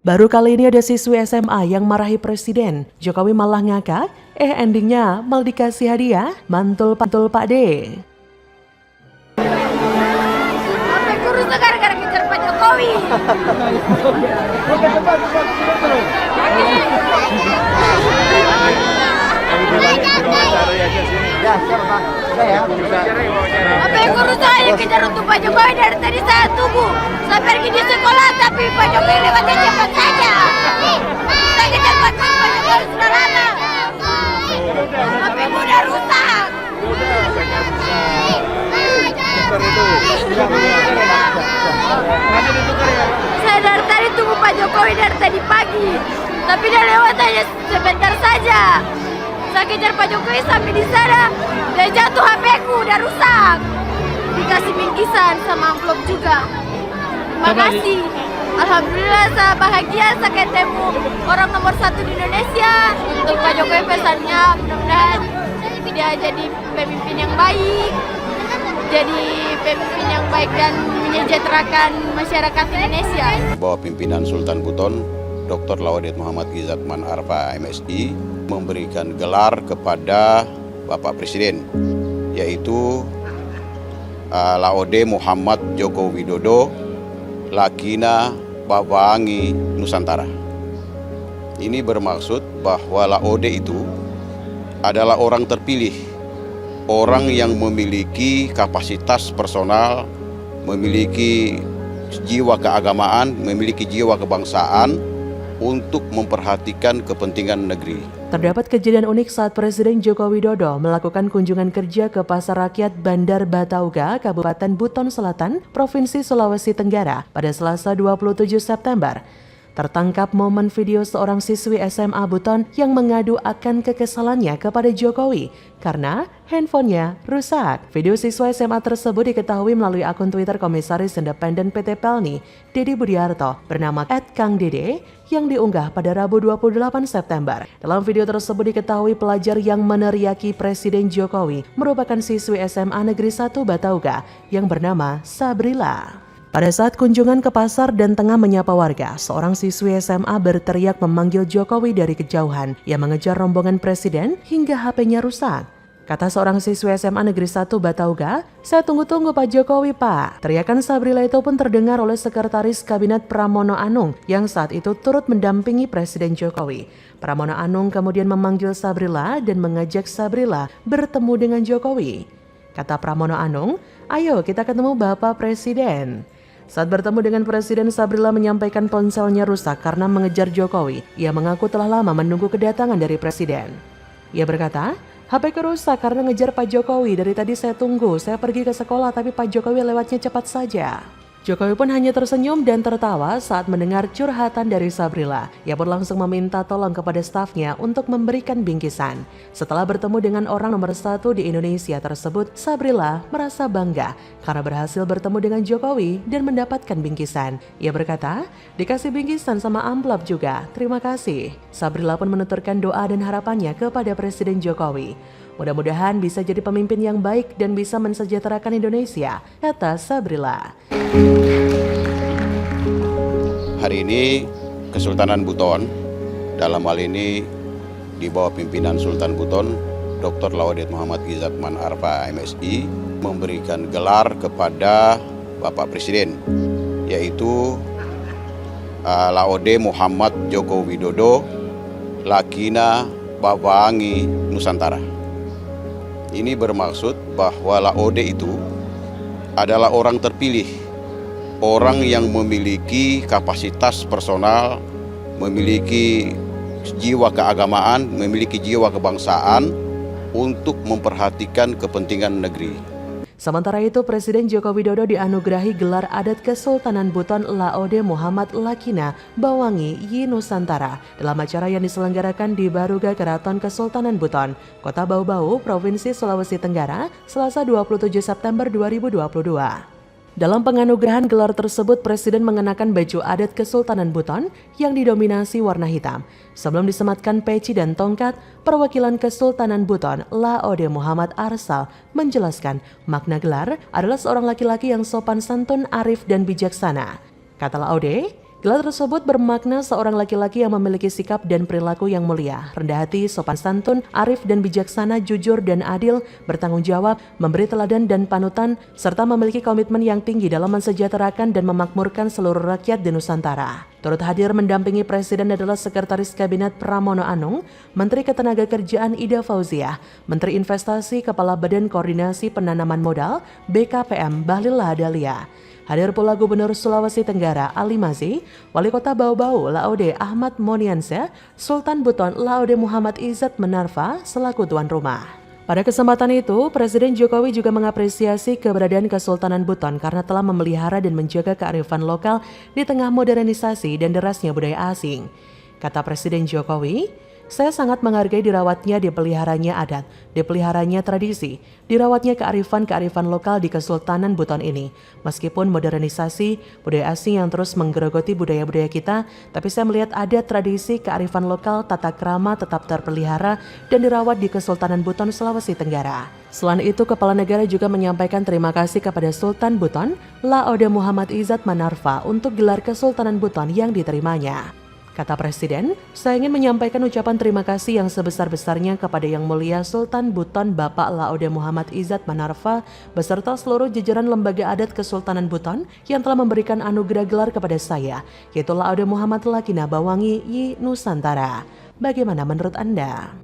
Baru kali ini ada siswi SMA yang marahi presiden. Jokowi malah ngakak, endingnya malah dikasih hadiah, mantul-pantul Pak D. Sampai kurus gara-gara kejar Pak Jokowi. Sampai kurus saya kejar untuk Pak Jokowi dari tadi saya tunggu. Saya pergi di sekolah tapi Pak Jokowi lewatnya cepat saja. Saya kejar Pak Jokowi sudah lama. Tapi udah rusak. Saya dari tadi tunggu Pak Jokowi dari tadi pagi, tapi dia lewat hanya sebentar saja. Saya kejar Pak Jokowi sampai di sana, dia jatuh HP-ku, udah rusak. Dikasih bingkisan sama amplop juga. Makasih. Alhamdulillah saya bahagia saya ketemu orang nomor 1 di Indonesia. Untuk Pak Jokowi pesannya mudah-mudahan dia jadi pemimpin yang baik. Jadi pemimpin yang baik dan menyejahterakan masyarakat Indonesia. Bahwa pimpinan Sultan Buton, Dr. Laodet Muhammad Izatman Arfa MSI, memberikan gelar kepada Bapak Presiden, yaitu Laode Muhammad Joko Widodo, Lakina Bawangi Nusantara. Ini bermaksud bahwa Laode itu adalah orang terpilih, orang yang memiliki kapasitas personal, memiliki jiwa keagamaan, memiliki jiwa kebangsaan untuk memperhatikan kepentingan negeri. Terdapat kejadian unik saat Presiden Joko Widodo melakukan kunjungan kerja ke Pasar Rakyat Bandar Batauga, Kabupaten Buton Selatan, Provinsi Sulawesi Tenggara pada Selasa 27 September. Tertangkap momen video seorang siswi SMA Buton yang mengadu akan kekesalannya kepada Jokowi karena handphonenya rusak. Video siswa SMA tersebut diketahui melalui akun Twitter Komisaris Independen PT Pelni, Dede Budiarto, bernama @kangdede, yang diunggah pada Rabu 28 September. Dalam video tersebut diketahui pelajar yang meneriaki Presiden Jokowi merupakan siswi SMA Negeri 1 Batauga yang bernama Sabrila. Pada saat kunjungan ke pasar dan tengah menyapa warga, seorang siswi SMA berteriak memanggil Jokowi dari kejauhan. Ia mengejar rombongan presiden hingga HP-nya rusak. Kata seorang siswi SMA Negeri 1 Batauga, "Saya tunggu-tunggu Pak Jokowi, Pak." Teriakan Sabrila itu pun terdengar oleh Sekretaris Kabinet Pramono Anung yang saat itu turut mendampingi Presiden Jokowi. Pramono Anung kemudian memanggil Sabrila dan mengajak Sabrila bertemu dengan Jokowi. Kata Pramono Anung, "Ayo kita ketemu Bapak Presiden." Saat bertemu dengan Presiden, Sabrila menyampaikan ponselnya rusak karena mengejar Jokowi. Ia mengaku telah lama menunggu kedatangan dari Presiden. Ia berkata, "HP-ku rusak karena ngejar Pak Jokowi. Dari tadi saya tunggu, saya pergi ke sekolah tapi Pak Jokowi lewatnya cepat saja." Jokowi pun hanya tersenyum dan tertawa saat mendengar curhatan dari Sabrila. Ia pun langsung meminta tolong kepada stafnya untuk memberikan bingkisan. Setelah bertemu dengan orang nomor 1 di Indonesia tersebut, Sabrila merasa bangga karena berhasil bertemu dengan Jokowi dan mendapatkan bingkisan. Ia berkata, "Dikasih bingkisan sama amplop juga, terima kasih." Sabrila pun menuturkan doa dan harapannya kepada Presiden Jokowi. Mudah-mudahan bisa jadi pemimpin yang baik dan bisa mensejahterakan Indonesia, kata Sabrila. Hari ini Kesultanan Buton, dalam hal ini di bawah pimpinan Sultan Buton, Dr. Laodet Muhammad Izatman Arfa MSI, memberikan gelar kepada Bapak Presiden, yaitu Laode Muhammad Joko Widodo, Lakina Bawangi Nusantara. Ini bermaksud bahwa Laode itu adalah orang terpilih, orang yang memiliki kapasitas personal, memiliki jiwa keagamaan, memiliki jiwa kebangsaan untuk memperhatikan kepentingan negeri. Sementara itu, Presiden Joko Widodo dianugerahi gelar adat Kesultanan Buton Laode Muhammad Lakina Bawangi Yi Nusantara dalam acara yang diselenggarakan di Baruga Keraton Kesultanan Buton, Kota Bau-Bau, Provinsi Sulawesi Tenggara, Selasa 27 September 2022. Dalam penganugerahan gelar tersebut, Presiden mengenakan baju adat Kesultanan Buton yang didominasi warna hitam. Sebelum disematkan peci dan tongkat, perwakilan Kesultanan Buton, Laode Muhammad Arsal, menjelaskan makna gelar adalah seorang laki-laki yang sopan santun, arif dan bijaksana. Kata Laode, Gelar tersebut bermakna seorang laki-laki yang memiliki sikap dan perilaku yang mulia, rendah hati, sopan santun, arif dan bijaksana, jujur dan adil, bertanggung jawab, memberi teladan dan panutan, serta memiliki komitmen yang tinggi dalam mensejahterakan dan memakmurkan seluruh rakyat di Nusantara. Turut hadir mendampingi Presiden adalah Sekretaris Kabinet Pramono Anung, Menteri Ketenagakerjaan Ida Fauziah, Menteri Investasi Kepala Badan Koordinasi Penanaman Modal BKPM Bahlil Lahadalia. Hadir pula Gubernur Sulawesi Tenggara Ali Mazzi, Wali Kota Bau-Bau Laode Ahmad Moniansyah, Sultan Buton Laode Muhammad Izzat Manarfa selaku tuan rumah. Pada kesempatan itu, Presiden Jokowi juga mengapresiasi keberadaan Kesultanan Buton karena telah memelihara dan menjaga kearifan lokal di tengah modernisasi dan derasnya budaya asing. Kata Presiden Jokowi, "Saya sangat menghargai dirawatnya, dipeliharanya adat, dipeliharanya tradisi, dirawatnya kearifan-kearifan lokal di Kesultanan Buton ini. Meskipun modernisasi, budaya asing yang terus menggerogoti budaya-budaya kita, tapi saya melihat ada tradisi kearifan lokal tata krama tetap terpelihara dan dirawat di Kesultanan Buton, Sulawesi Tenggara." Selain itu, Kepala Negara juga menyampaikan terima kasih kepada Sultan Buton, Laode Muhammad Izzat Manarfa untuk gelar Kesultanan Buton yang diterimanya. Kata Presiden, "Saya ingin menyampaikan ucapan terima kasih yang sebesar-besarnya kepada Yang Mulia Sultan Buton Bapak Laode Muhammad Izzat Manarfa beserta seluruh jajaran lembaga adat Kesultanan Buton yang telah memberikan anugerah gelar kepada saya, yaitu Laode Muhammad Lakina Bawangi Yi Nusantara." Bagaimana menurut Anda?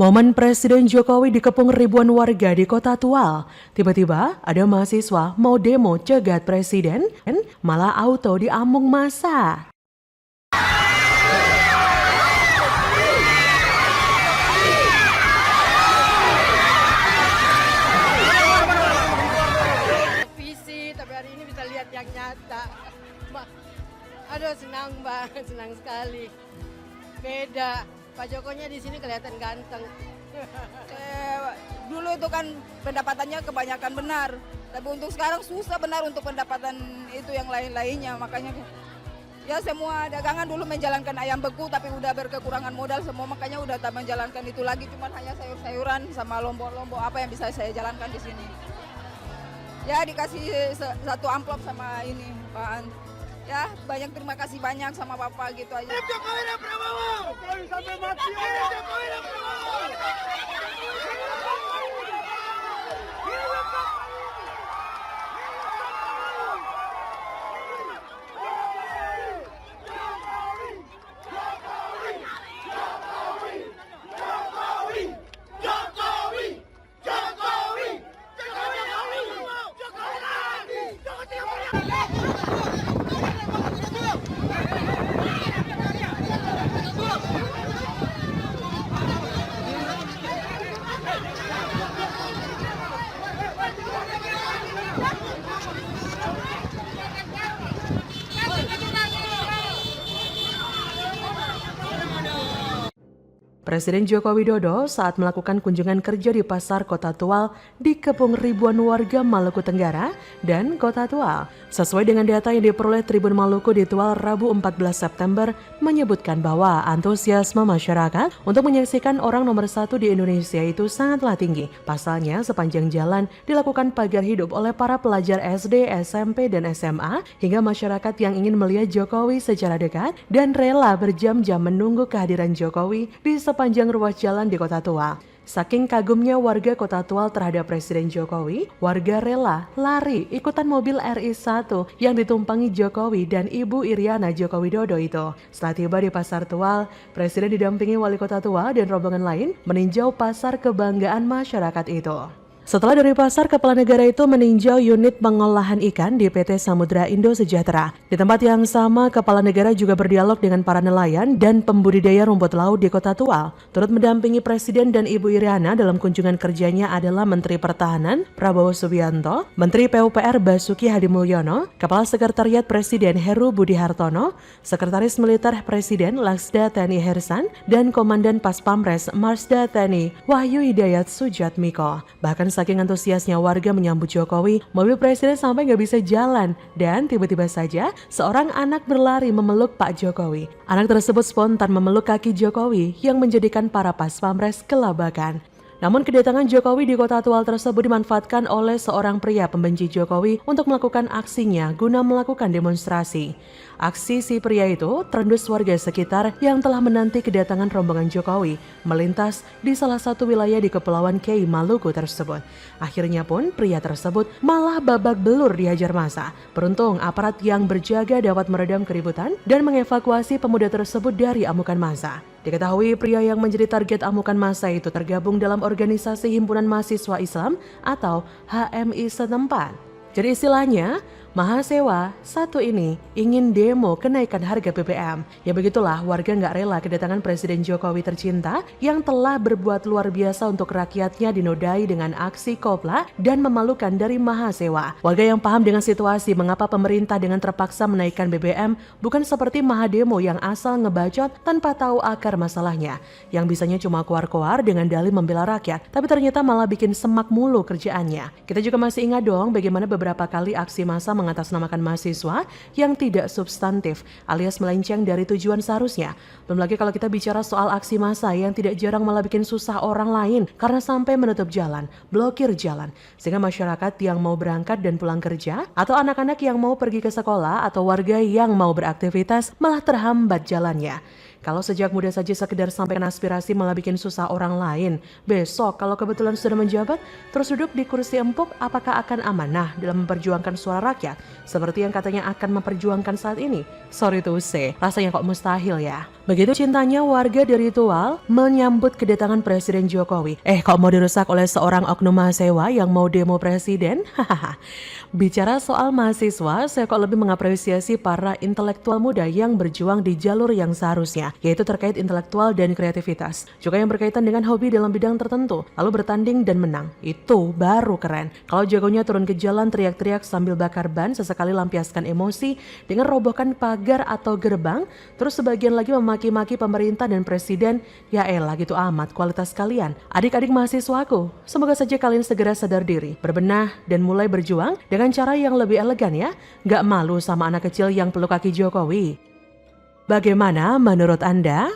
Momen Presiden Jokowi dikepung ribuan warga di Kota Tual. Tiba-tiba ada mahasiswa mau demo cegat Presiden, malah auto diamung massa. Visi, tapi hari ini bisa lihat yang nyata. Mbak, aduh senang Mbak, senang sekali. Beda. Pak Jokowinya di sini kelihatan ganteng. Dulu itu kan pendapatannya kebanyakan benar, tapi untuk sekarang susah benar untuk pendapatan itu yang lain-lainnya. Makanya ya semua dagangan dulu menjalankan ayam beku, tapi udah berkekurangan modal semua, makanya udah tak menjalankan itu lagi. Cuman hanya sayur-sayuran sama lombok-lombok apa yang bisa saya jalankan di sini. Ya dikasih satu amplop sama ini Pak. Ya, banyak terima kasih banyak sama Bapak gitu aja. Jokowi dan Prabowo! Jokowi sampai mati! Jokowi dan Prabowo! Presiden Joko Widodo saat melakukan kunjungan kerja di Pasar Kota Tual dikepung ribuan warga Maluku Tenggara dan Kota Tual. Sesuai dengan data yang diperoleh Tribun Maluku di Tual Rabu 14 September menyebutkan bahwa antusiasme masyarakat untuk menyaksikan orang nomor 1 di Indonesia itu sangatlah tinggi. Pasalnya sepanjang jalan dilakukan pagar hidup oleh para pelajar SD, SMP, dan SMA hingga masyarakat yang ingin melihat Jokowi secara dekat dan rela berjam-jam menunggu kehadiran Jokowi di sepanjang ruas jalan di Kota Tual. Saking kagumnya warga Kota Tual terhadap Presiden Jokowi, warga rela lari ikutan mobil RI1 yang ditumpangi Jokowi dan Ibu Iriana Joko Widodo itu. Setelah tiba di Pasar Tual, Presiden didampingi Wali Kota Tual dan rombongan lain meninjau pasar kebanggaan masyarakat itu. Setelah dari pasar, Kepala Negara itu meninjau unit pengolahan ikan di PT Samudra Indo Sejahtera. Di tempat yang sama, Kepala Negara juga berdialog dengan para nelayan dan pembudidaya rumput laut di Kota Tual. Turut mendampingi Presiden dan Ibu Iriana dalam kunjungan kerjanya adalah Menteri Pertahanan Prabowo Subianto, Menteri PUPR Basuki Hadimulyono, Kepala Sekretariat Presiden Heru Budi Hartono, Sekretaris Militer Presiden Laksda TNI Hersan, dan Komandan Pas Pampres Marsda TNI Wahyu Hidayat Sujatmiko. Bahkan saking antusiasnya warga menyambut Jokowi, mobil presiden sampai nggak bisa jalan. Dan tiba-tiba saja, seorang anak berlari memeluk Pak Jokowi. Anak tersebut spontan memeluk kaki Jokowi yang menjadikan para pas pampres kelabakan. Namun kedatangan Jokowi di kota Tual tersebut dimanfaatkan oleh seorang pria pembenci Jokowi untuk melakukan aksinya guna melakukan demonstrasi. Aksi si pria itu terendus warga sekitar yang telah menanti kedatangan rombongan Jokowi melintas di salah satu wilayah di Kepulauan Kei, Maluku tersebut. Akhirnya pun pria tersebut malah babak belur dihajar massa. Beruntung aparat yang berjaga dapat meredam keributan dan mengevakuasi pemuda tersebut dari amukan massa. Diketahui pria yang menjadi target amukan massa itu tergabung dalam organisasi Himpunan Mahasiswa Islam atau HMI setempat. Jadi istilahnya, Mahasewa satu ini ingin demo kenaikan harga BBM. Ya begitulah, warga nggak rela kedatangan Presiden Jokowi tercinta yang telah berbuat luar biasa untuk rakyatnya dinodai dengan aksi kopla dan memalukan dari Mahasewa. Warga yang paham dengan situasi mengapa pemerintah dengan terpaksa menaikkan BBM bukan seperti Mahademo yang asal ngebacot tanpa tahu akar masalahnya. Yang bisanya cuma koar-koar dengan dalih membela rakyat, tapi ternyata malah bikin semak mulu kerjaannya. Kita juga masih ingat dong bagaimana beberapa kali aksi massa mengatasnamakan mahasiswa yang tidak substantif alias melenceng dari tujuan seharusnya. Belum lagi kalau kita bicara soal aksi massa yang tidak jarang malah bikin susah orang lain karena sampai menutup jalan, blokir jalan. Sehingga masyarakat yang mau berangkat dan pulang kerja atau anak-anak yang mau pergi ke sekolah atau warga yang mau beraktivitas malah terhambat jalannya. Kalau sejak muda saja sekedar sampaikan aspirasi malah bikin susah orang lain, besok kalau kebetulan sudah menjabat, terus duduk di kursi empuk, apakah akan amanah dalam memperjuangkan suara rakyat? Seperti yang katanya akan memperjuangkan saat ini? Sorry to say, rasanya kok mustahil ya. Begitu cintanya warga dari Tual menyambut kedatangan Presiden Jokowi. Kok mau dirusak oleh seorang oknum mahasiswa yang mau demo presiden? Hahaha. Bicara soal mahasiswa, saya kok lebih mengapresiasi para intelektual muda yang berjuang di jalur yang seharusnya, yaitu terkait intelektual dan kreativitas. Juga yang berkaitan dengan hobi dalam bidang tertentu, lalu bertanding dan menang. Itu baru keren. Kalau jagonya turun ke jalan teriak-teriak sambil bakar ban, sesekali lampiaskan emosi dengan robohkan pagar atau gerbang, terus sebagian lagi memaki-maki pemerintah dan presiden, ya elah gitu amat kualitas kalian. Adik-adik mahasiswaku, semoga saja kalian segera sadar diri, berbenah dan mulai berjuang dengan cara yang lebih elegan ya, gak malu sama anak kecil yang peluk kaki Jokowi. Bagaimana menurut Anda?